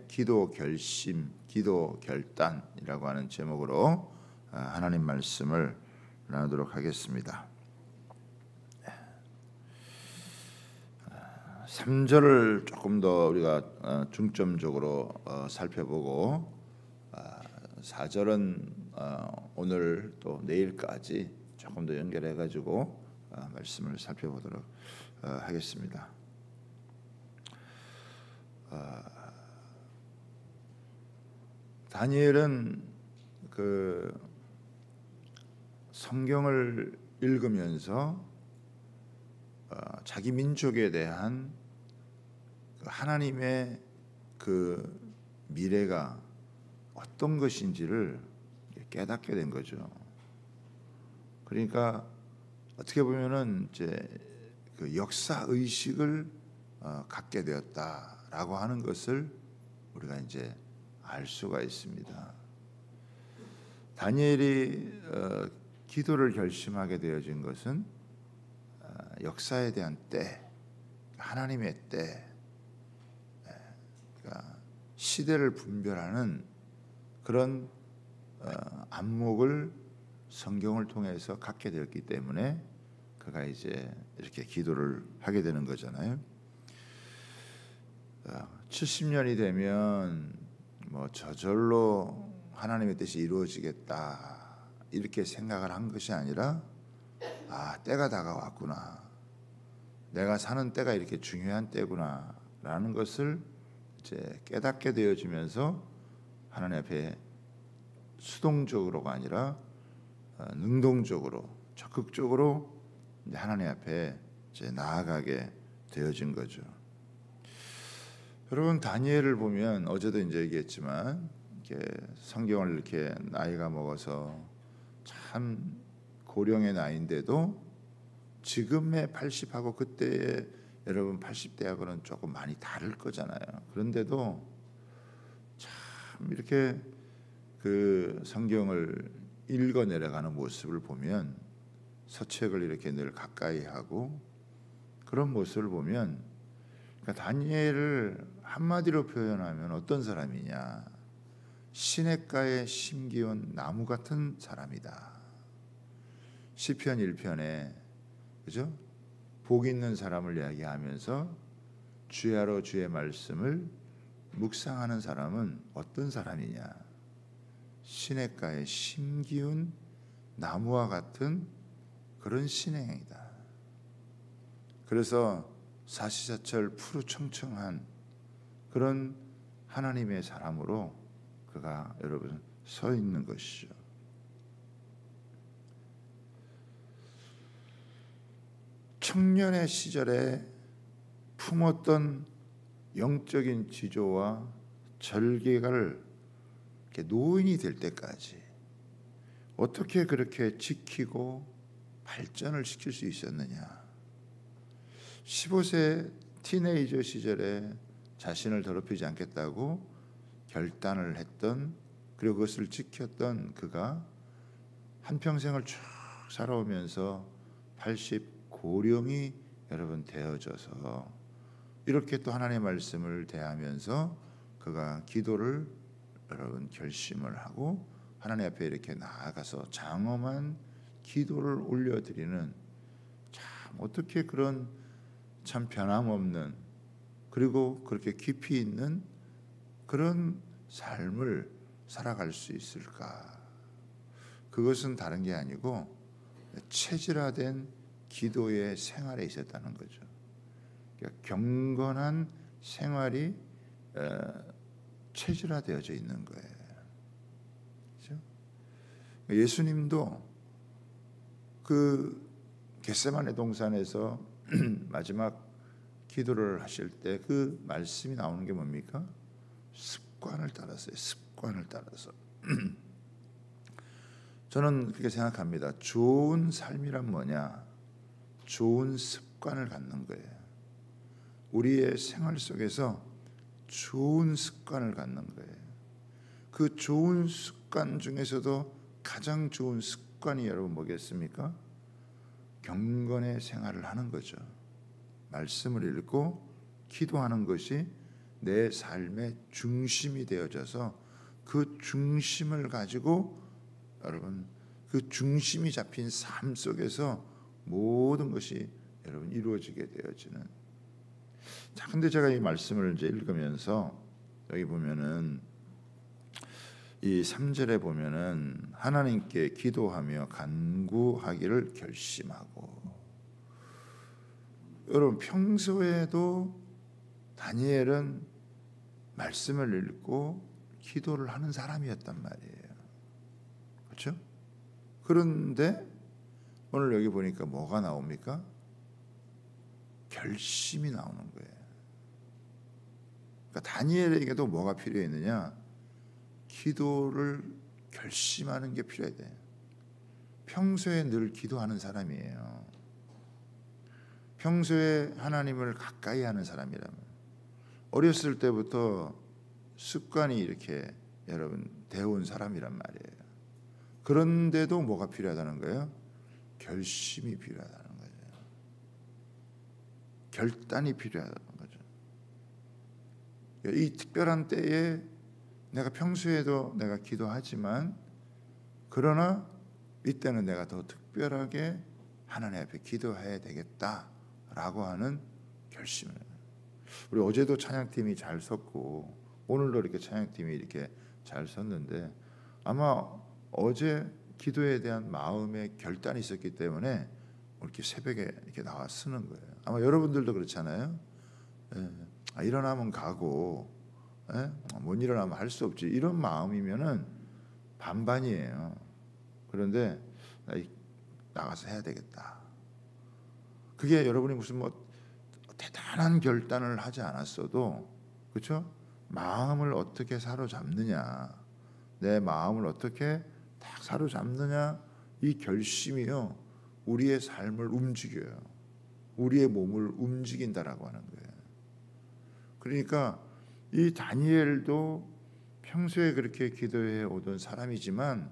기도 결심, 기도 결단이라고 하는 제목으로 하나님 말씀을 나누도록 하겠습니다. 3절을 조금 더 우리가 중점적으로 살펴보고 4절은 오늘 또 내일까지 조금 더 연결해 가지고 말씀을 살펴보도록 하겠습니다. 다니엘은 그 성경을 읽으면서 자기 민족에 대한 하나님의 그 미래가 어떤 것인지를 깨닫게 된 거죠. 그러니까 어떻게 보면은 이제 그 역사 의식을 갖게 되었다라고 하는 것을 우리가 이제 알 수가 있습니다. 다니엘이 기도를 결심하게 되어진 것은 역사에 대한 때, 하나님의 때, 그러니까 시대를 분별하는 그런 안목을 성경을 통해서 갖게 되었기 때문에 그가 이제 이렇게 기도를 하게 되는 거잖아요. 70년이 되면 뭐 저절로 하나님의 뜻이 이루어지겠다 이렇게 생각을 한 것이 아니라 때가 다가왔구나, 내가 사는 때가 이렇게 중요한 때구나 라는 것을 이제 깨닫게 되어지면서 하나님 앞에 수동적으로가 아니라 능동적으로 적극적으로 이제 하나님 앞에 이제 나아가게 되어진 거죠. 여러분, 다니엘을 보면 어제도 이제 얘기했지만 이렇게 성경을 이렇게 나이가 먹어서 참 고령의 나이인데도 지금의 80하고 그때의 여러분 80대하고는 조금 많이 다를 거잖아요. 그런데도 참 이렇게 그 성경을 읽어 내려가는 모습을 보면, 서책을 이렇게 늘 가까이 하고 그런 모습을 보면, 그러니까 다니엘을 한마디로 표현하면 어떤 사람이냐, 시냇가에 심기운 나무 같은 사람이다. 시편 1편에 그죠? 복 있는 사람을 이야기하면서 주야로 주의 말씀을 묵상하는 사람은 어떤 사람이냐, 시냇가에 심기운 나무와 같은 그런 신행이다. 그래서 사시사철 푸르청청한 그런 하나님의 사람으로 그가 여러분 서 있는 것이죠. 청년의 시절에 품었던 영적인 지조와 절개를 노인이 될 때까지 어떻게 그렇게 지키고 발전을 시킬 수 있었느냐. 15세 티네이저 시절에 자신을 더럽히지 않겠다고 결단을 했던, 그리고 그것을 지켰던 그가 한평생을 쭉 살아오면서 80 고령이 여러분 되어져서 이렇게 또 하나님의 말씀을 대하면서 그가 기도를 여러분 결심을 하고 하나님 앞에 이렇게 나아가서 장엄한 기도를 올려드리는, 참 어떻게 그런 참 변함없는, 그리고 그렇게 깊이 있는 그런 삶을 살아갈 수 있을까? 그것은 다른 게 아니고 체질화된 기도의 생활에 있었다는 거죠. 그러니까 경건한 생활이 체질화되어져 있는 거예요. 그렇죠? 예수님도 그 겟세마네 동산에서 마지막 기도를 하실 때 그 말씀이 나오는 게 뭡니까? 습관을 따라서요. 습관을 따라서. 저는 그렇게 생각합니다. 좋은 삶이란 뭐냐? 좋은 습관을 갖는 거예요. 우리의 생활 속에서 좋은 습관을 갖는 거예요. 그 좋은 습관 중에서도 가장 좋은 습관이 여러분 뭐겠습니까? 경건의 생활을 하는 거죠. 말씀을 읽고 기도하는 것이 내 삶의 중심이 되어져서 그 중심을 가지고 여러분 그 중심이 잡힌 삶 속에서 모든 것이 여러분 이루어지게 되어지는. 자, 근데 제가 이 말씀을 이제 읽으면서 여기 보면은 이 3절에 보면은 하나님께 기도하며 간구하기를 결심하고. 여러분 평소에도 다니엘은 말씀을 읽고 기도를 하는 사람이었단 말이에요. 그렇죠? 그런데 오늘 여기 보니까 뭐가 나옵니까? 결심이 나오는 거예요. 그러니까 다니엘에게도 뭐가 필요했느냐? 기도를 결심하는 게 필요해야 돼요. 평소에 늘 기도하는 사람이에요. 평소에 하나님을 가까이 하는 사람이라면, 어렸을 때부터 습관이 이렇게 여러분 되어온 사람이란 말이에요. 그런데도 뭐가 필요하다는 거예요? 결심이 필요하다는 거죠. 결단이 필요하다는 거죠. 이 특별한 때에 내가 평소에도 내가 기도하지만, 그러나 이때는 내가 더 특별하게 하나님 앞에 기도해야 되겠다라고 하는 결심을. 우리 어제도 찬양팀이 잘 섰고 오늘도 이렇게 찬양팀이 이렇게 잘 섰는데, 아마 어제 기도에 대한 마음의 결단이 있었기 때문에 이렇게 새벽에 이렇게 나와 쓰는 거예요. 아마 여러분들도 그렇잖아요. 일어나면 가고, 못 일어나면 할 수 없지, 이런 마음이면은 반반이에요. 그런데 나가서 해야 되겠다. 그게 여러분이 무슨 뭐 대단한 결단을 하지 않았어도, 그렇죠? 마음을 어떻게 사로잡느냐, 내 마음을 어떻게 딱 사로잡느냐, 이 결심이요 우리의 삶을 움직여요. 우리의 몸을 움직인다라고 하는 거예요. 그러니까 이 다니엘도 평소에 그렇게 기도해 오던 사람이지만,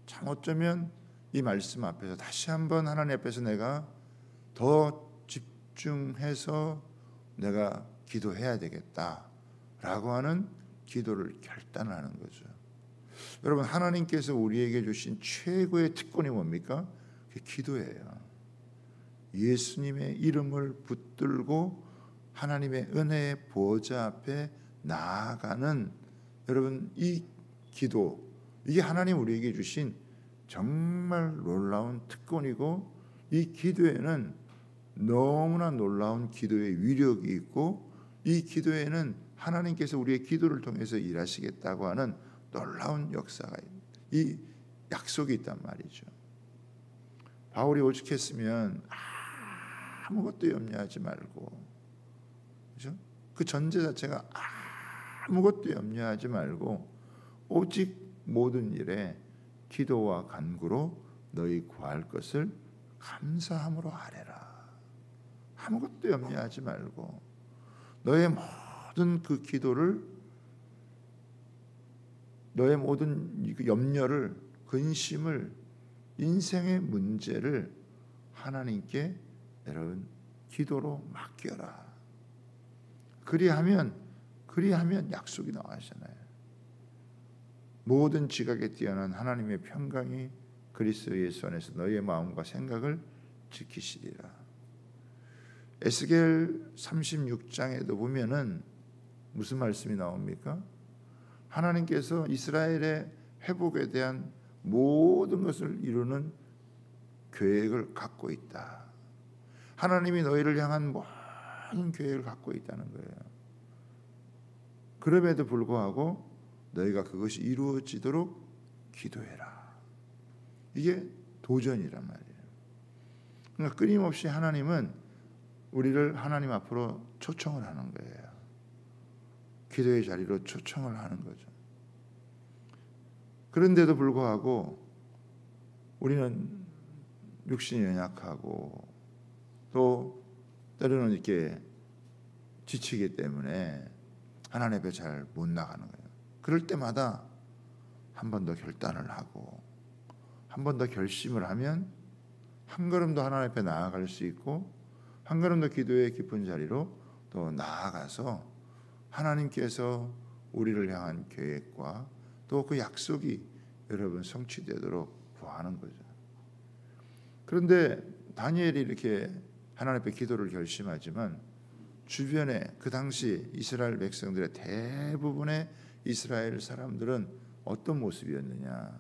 참 어쩌면 이 말씀 앞에서 다시 한번 하나님 앞에서 내가 더 집중해서 내가 기도해야 되겠다라고 하는 기도를 결단하는 거죠. 여러분, 하나님께서 우리에게 주신 최고의 특권이 뭡니까? 그게 기도예요. 예수님의 이름을 붙들고 하나님의 은혜의 보좌 앞에 나아가는, 여러분 이 기도, 이게 하나님 우리에게 주신 정말 놀라운 특권이고, 이 기도에는 너무나 놀라운 기도의 위력이 있고, 이 기도에는 하나님께서 우리의 기도를 통해서 일하시겠다고 하는 놀라운 역사가, 이 약속이 있단 말이죠. 바울이 오죽했으면 아무것도 염려하지 말고, 그렇죠? 그 전제 자체가 아무것도 염려하지 말고 오직 모든 일에 기도와 간구로 너희 구할 것을 감사함으로 아뢰라. 아무것도 염려하지 말고 너의 모든 그 기도를, 너의 모든 염려를, 근심을, 인생의 문제를 하나님께 여러분 기도로 맡겨라. 그리하면 약속이 나와잖아요. 모든 지각에 뛰어난 하나님의 평강이 그리스도 예수 안에서 너희의 마음과 생각을 지키시리라. 에스겔 36장에도 보면은 무슨 말씀이 나옵니까? 하나님께서 이스라엘의 회복에 대한 모든 것을 이루는 계획을 갖고 있다. 하나님이 너희를 향한 모든 계획을 갖고 있다는 거예요. 그럼에도 불구하고 너희가 그것이 이루어지도록 기도해라. 이게 도전이란 말이에요. 그러니까 끊임없이 하나님은 우리를 하나님 앞으로 초청을 하는 거예요. 기도의 자리로 초청을 하는 거죠. 그런데도 불구하고 우리는 육신이 연약하고 또 때로는 이렇게 지치기 때문에 하나님 앞에 잘 못 나가는 거예요. 그럴 때마다 한 번 더 결단을 하고 한 번 더 결심을 하면 한 걸음 더 하나님 앞에 나아갈 수 있고, 한 걸음 더 기도의 깊은 자리로 또 나아가서 하나님께서 우리를 향한 계획과 또 그 약속이 여러분 성취되도록 구하는 거죠. 그런데 다니엘이 이렇게 하나님 앞에 기도를 결심하지만 주변에 그 당시 이스라엘 백성들의 대부분의 이스라엘 사람들은 어떤 모습이었느냐?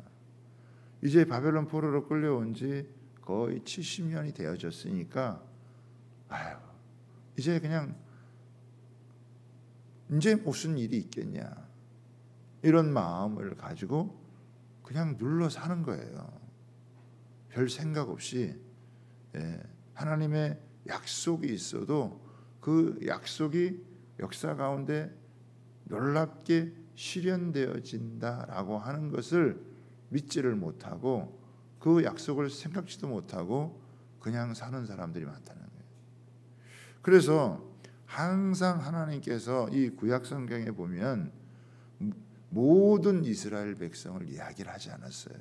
이제 바벨론 포로로 끌려온 지 거의 70년이 되어졌으니까 이제 그냥 이제 무슨 일이 있겠냐, 이런 마음을 가지고 그냥 눌러 사는 거예요. 별 생각 없이. 하나님의 약속이 있어도 그 약속이 역사 가운데 놀랍게 실현되어진다라고 하는 것을 믿지를 못하고 그 약속을 생각지도 못하고 그냥 사는 사람들이 많다는 거예요. 그래서 항상 하나님께서 이 구약 성경에 보면 모든 이스라엘 백성을 이야기를 하지 않았어요.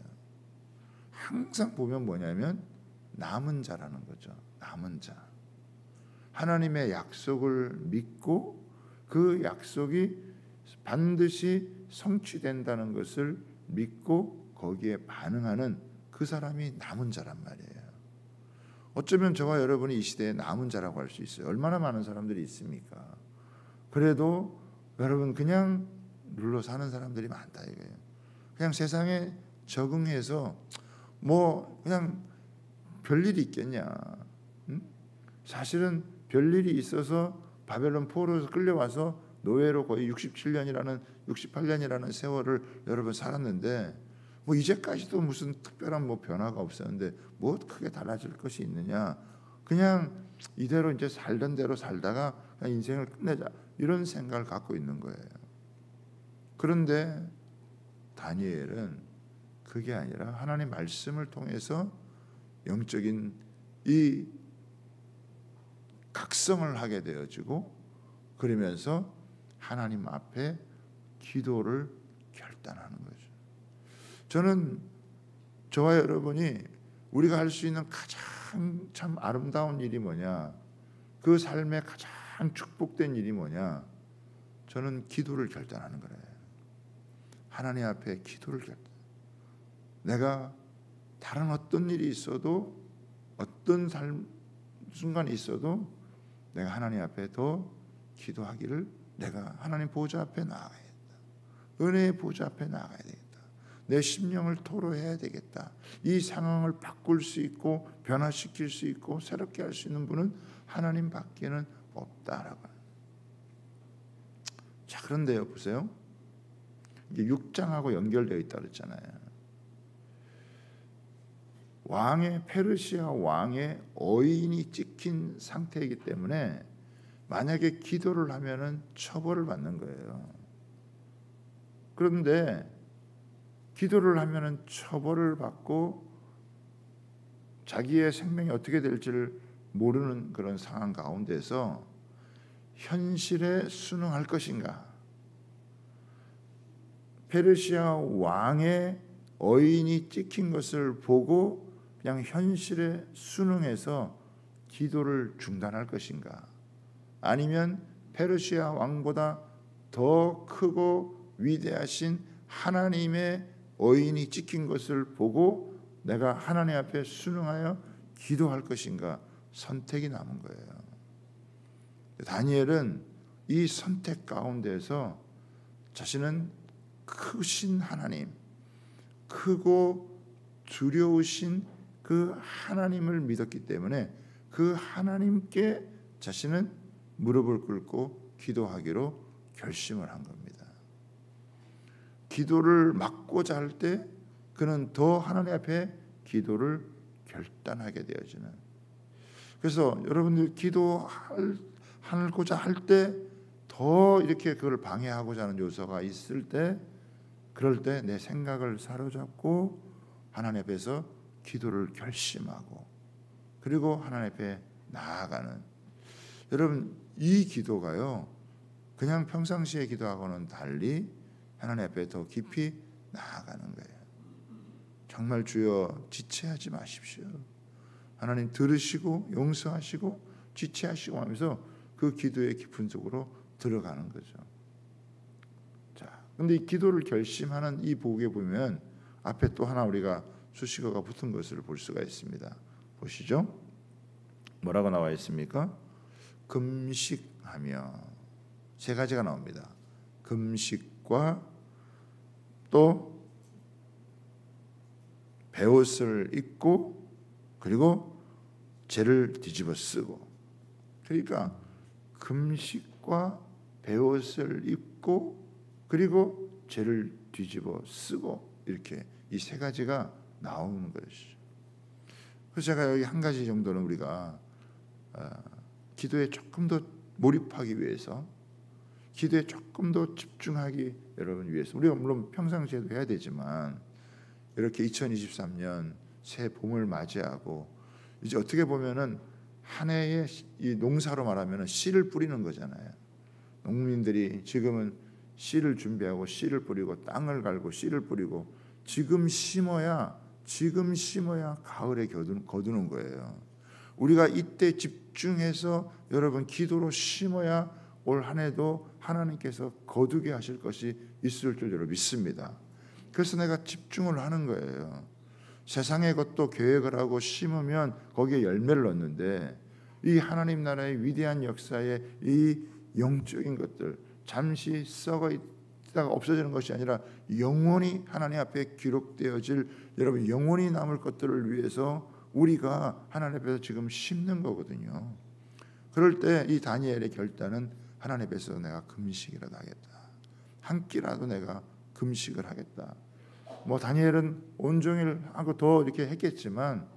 항상 보면 뭐냐면 남은 자라는 거죠. 남은 자. 하나님의 약속을 믿고 그 약속이 반드시 성취된다는 것을 믿고 거기에 반응하는 그 사람이 남은 자란 말이에요. 어쩌면 저와 여러분이 이 시대에 남은 자라고 할 수 있어요. 얼마나 많은 사람들이 있습니까? 그래도 여러분 그냥 눌러 사는 사람들이 많다 이거예요. 그냥 세상에 적응해서 뭐 그냥 별일이 있겠냐. 사실은 별일이 있어서 바벨론 포로에서 끌려와서 노예로 거의 68년이라는 세월을 여러분 살았는데 뭐 이제까지도 무슨 특별한 뭐 변화가 없었는데 뭐 크게 달라질 것이 있느냐. 그냥 이대로 이제 살던 대로 살다가 그냥 인생을 끝내자, 이런 생각을 갖고 있는 거예요. 그런데 다니엘은 그게 아니라 하나님의 말씀을 통해서 영적인 이 각성을 하게 되어지고 그러면서 하나님 앞에 기도를 결단하는 거죠. 저는 저와 여러분이 우리가 할 수 있는 가장 참 아름다운 일이 뭐냐, 그 삶의 가장 축복된 일이 뭐냐, 저는 기도를 결단하는 거예요. 하나님 앞에 기도를 결단. 내가 다른 어떤 일이 있어도 어떤 삶 순간이 있어도 내가 하나님 앞에 더 기도하기를, 내가 하나님 보좌 앞에 나아가야겠다. 은혜의 보좌 앞에 나아가야 되겠다. 내 심령을 토로해야 되겠다. 이 상황을 바꿀 수 있고 변화시킬 수 있고 새롭게 할 수 있는 분은 하나님 밖에는 없다라고. 자, 그런데요, 보세요. 이게 6장하고 연결되어 있다 그랬잖아요. 페르시아 왕의 어인이 찍힌 상태이기 때문에 만약에 기도를 하면은 처벌을 받는 거예요. 그런데 기도를 하면은 처벌을 받고 자기의 생명이 어떻게 될지를 모르는 그런 상황 가운데서 현실에 순응할 것인가? 페르시아 왕의 어인이 찍힌 것을 보고 그냥 현실에 순응해서 기도를 중단할 것인가? 아니면 페르시아 왕보다 더 크고 위대하신 하나님의 어인이 찍힌 것을 보고 내가 하나님 앞에 순응하여 기도할 것인가? 선택이 남은 거예요. 다니엘은 이 선택 가운데서 자신은 크신 하나님, 크고 두려우신 그 하나님을 믿었기 때문에 그 하나님께 자신은 무릎을 꿇고 기도하기로 결심을 한 겁니다. 기도를 막고자 할 때 그는 더 하나님 앞에 기도를 결단하게 되어지는. 그래서 여러분들 기도하고자 할 때 더 이렇게 그걸 방해하고자 하는 요소가 있을 때, 그럴 때 내 생각을 사로잡고 하나님 앞에서 기도를 결심하고 그리고 하나님 앞에 나아가는, 여러분 이 기도가요 그냥 평상시에 기도하고는 달리 하나님 앞에 더 깊이 나아가는 거예요. 정말 주여 지체하지 마십시오. 하나님 들으시고 용서하시고 지체하시고 하면서 그 기도의 깊은 속으로 들어가는 거죠. 근데 이 기도를 결심하는 이 복에 보면 앞에 또 하나 우리가 수식어가 붙은 것을 볼 수가 있습니다. 보시죠. 뭐라고 나와 있습니까? 금식하며. 세 가지가 나옵니다. 금식과 또 베옷을 입고 그리고 죄를 뒤집어 쓰고. 그러니까 금식과 베옷을 입고 그리고 죄를 뒤집어 쓰고, 이렇게 이 세 가지가 나오는 것이죠. 그래서 제가 여기 한 가지 정도는 우리가 기도에 조금 더 몰입하기 위해서, 기도에 조금 더 집중하기 여러분 위해서, 우리가 물론 평상시에도 해야 되지만 이렇게 2023년 새 봄을 맞이하고 이제 어떻게 보면은 한 해의 이 농사로 말하면은 씨를 뿌리는 거잖아요. 농민들이 지금은 씨를 준비하고 씨를 뿌리고 땅을 갈고 씨를 뿌리고 지금 심어야 가을에 거두는 거예요. 우리가 이때 집중해서 여러분 기도로 심어야 올 한 해도 하나님께서 거두게 하실 것이 있을 줄 여러분 믿습니다. 그래서 내가 집중을 하는 거예요. 세상의 것도 계획을 하고 심으면 거기에 열매를 얻는데, 이 하나님 나라의 위대한 역사의 이 영적인 것들, 잠시 썩어 있다가 없어지는 것이 아니라 영원히 하나님 앞에 기록되어질, 여러분 영원히 남을 것들을 위해서 우리가 하나님 앞에서 지금 심는 거거든요. 그럴 때 이 다니엘의 결단은 하나님 앞에서 내가 금식이라도 하겠다, 한 끼라도 내가 금식을 하겠다. 뭐 다니엘은 온종일 하고 더 이렇게 했겠지만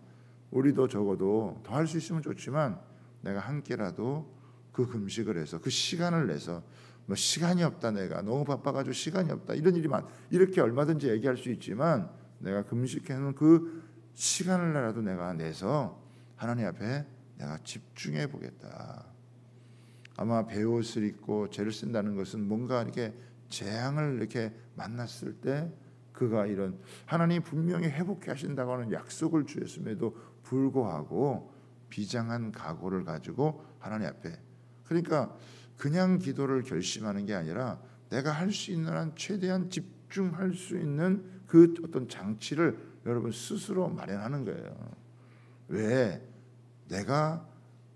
우리도 적어도 더 할 수 있으면 좋지만 내가 한 끼라도 그 금식을 해서 그 시간을 내서, 뭐 시간이 없다, 내가 너무 바빠가지고 시간이 없다, 이런 일이 이렇게 얼마든지 얘기할 수 있지만 내가 금식하는 그 시간을라도 내가 내서 하나님 앞에 내가 집중해 보겠다. 아마 베옷을 입고 죄를 쓴다는 것은 뭔가 이렇게 재앙을 이렇게 만났을 때 그가 이런, 하나님이 분명히 회복해 하신다고 하는 약속을 주셨음에도 불구하고 비장한 각오를 가지고 하나님 앞에, 그러니까 그냥 기도를 결심하는 게 아니라 내가 할 수 있는 한 최대한 집중할 수 있는 그 어떤 장치를 여러분 스스로 마련하는 거예요. 왜? 내가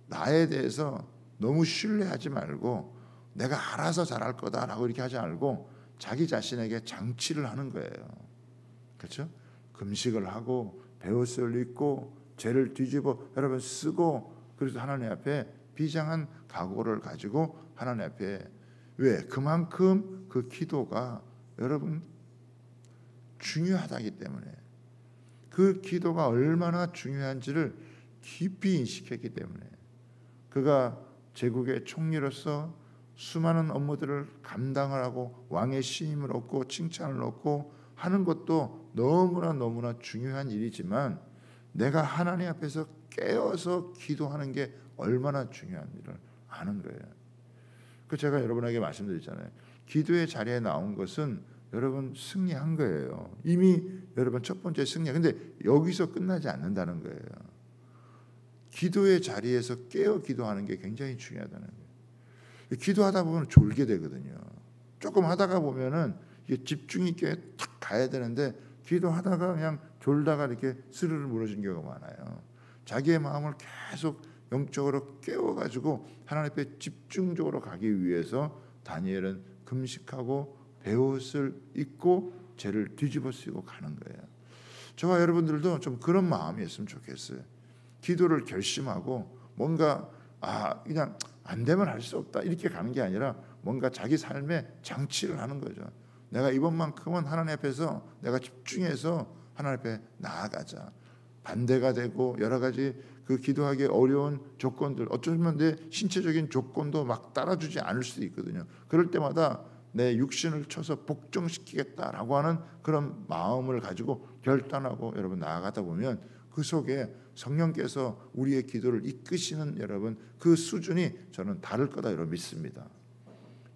나에 대해서 너무 신뢰하지 말고 내가 알아서 잘할 거다라고 이렇게 하지 말고 자기 자신에게 장치를 하는 거예요. 그렇죠? 금식을 하고 베옷을 입고 죄를 뒤집어 여러분 쓰고, 그래서 하나님 앞에 비장한 각오를 가지고 하나님 앞에, 왜? 그만큼 그 기도가 여러분 중요하다기 때문에, 그 기도가 얼마나 중요한지를 깊이 인식했기 때문에, 그가 제국의 총리로서 수많은 업무들을 감당을 하고 왕의 신임을 얻고 칭찬을 얻고 하는 것도 너무나 중요한 일이지만 내가 하나님 앞에서 깨어서 기도하는 게 얼마나 중요한 일을 아는 거예요. 그 제가 여러분에게 말씀드렸잖아요. 기도의 자리에 나온 것은 여러분 승리한 거예요. 이미 여러분 첫 번째 승리. 근데 여기서 끝나지 않는다는 거예요. 기도의 자리에서 깨어 기도하는 게 굉장히 중요하다는 거예요. 기도하다 보면 졸게 되거든요. 조금 하다가 보면은 이게 집중 있게 탁 가야 되는데 기도하다가 그냥 졸다가 이렇게 스르르 무너진 경우가 많아요. 자기의 마음을 계속 영적으로 깨워가지고 하나님 앞에 집중적으로 가기 위해서 다니엘은 금식하고 베옷을 입고 죄를 뒤집어 쓰고 가는 거예요. 저와 여러분들도 좀 그런 마음이었으면 좋겠어요. 기도를 결심하고 뭔가 그냥 안 되면 할 수 없다 이렇게 가는 게 아니라 뭔가 자기 삶에 장치를 하는 거죠. 내가 이번만큼은 하나님 앞에서 내가 집중해서 하나님 앞에 나아가자. 반대가 되고 여러 가지 그 기도하기 어려운 조건들, 어쩌면 내 신체적인 조건도 막 따라주지 않을 수도 있거든요. 그럴 때마다 내 육신을 쳐서 복종시키겠다라고 하는 그런 마음을 가지고 결단하고 여러분 나아가다 보면 그 속에 성령께서 우리의 기도를 이끄시는 여러분 그 수준이 저는 다를 거다 여러분 믿습니다.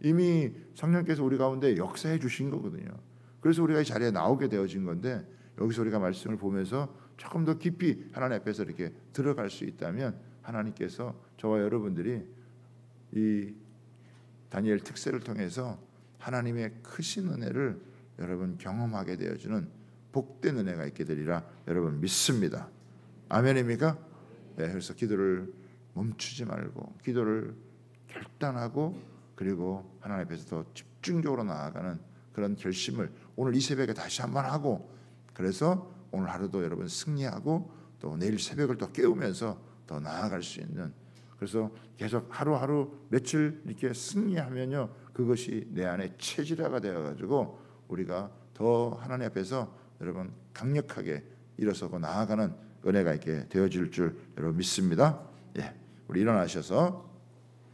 이미 성령께서 우리 가운데 역사해 주신 거거든요. 그래서 우리가 이 자리에 나오게 되어진 건데, 여기서 우리가 말씀을 보면서 조금 더 깊이 하나님 앞에서 이렇게 들어갈 수 있다면 하나님께서 저와 여러분들이 이 다니엘 특세를 통해서 하나님의 크신 은혜를 여러분 경험하게 되어주는 복된 은혜가 있게 되리라 여러분 믿습니다. 아멘입니까? 네, 그래서 기도를 멈추지 말고 기도를 결단하고 그리고 하나님 앞에서 더 집중적으로 나아가는 그런 결심을 오늘 이 새벽에 다시 한번 하고, 그래서 오늘 하루도 여러분 승리하고 또 내일 새벽을 또 깨우면서 더 나아갈 수 있는, 그래서 계속 하루하루 며칠 이렇게 승리하면요 그것이 내 안에 체질화가 되어가지고 우리가 더 하나님 앞에서 여러분 강력하게 일어서고 나아가는 은혜가 있게 되어질 줄 여러분 믿습니다. 예, 우리 일어나셔서